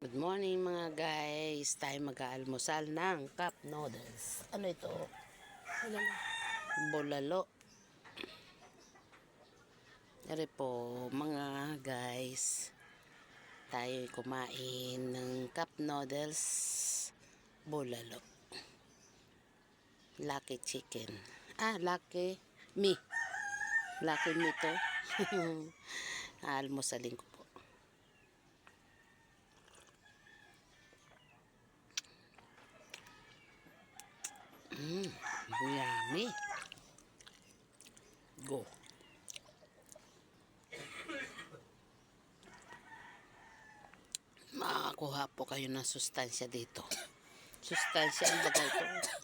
Good morning mga guys. Tayo mag-aalmusal ng cup noodles. Ano ito? Bulalo. Bulalo. Ere po mga guys. Tayo kumain ng cup noodles. Bulalo. Lucky chicken. Lucky me. Lucky me to. Almusalin ko po. Yummy. Go. Makakuha po kayo ng sustansya dito. Sustansya ang bagay ito.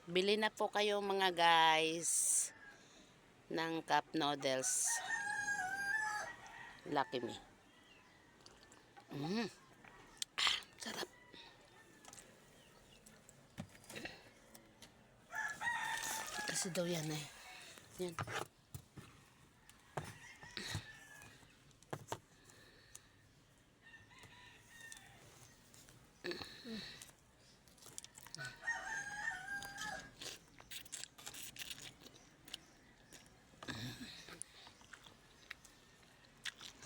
Bili na po kayo mga guys ng cup noodles. Lucky me. Sarap. Kasi daw yan eh. Yan.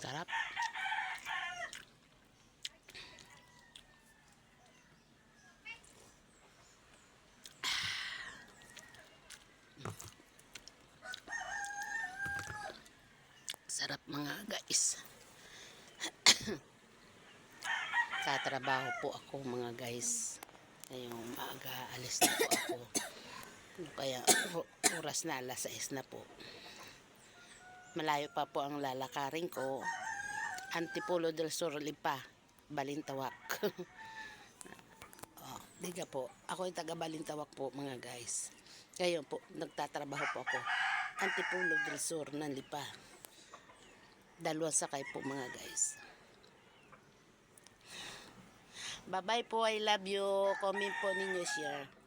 Sarap. Sarap mga guys. Tatrabaho po ako mga guys. Ngayong maaga alis na po ako. Kaya oras na, alas 6 na po. Malayo pa po ang lalakarin ko. Antipolo del Sur Lipa, Balintawak. Diga po, ako ay taga Balintawak po mga guys. Ngayon po, nagtatrabaho po ako. Antipolo del Sur ng Lipa. Dalawang sakay po mga guys. Bye bye po, I love you. Comment po ninyo, share.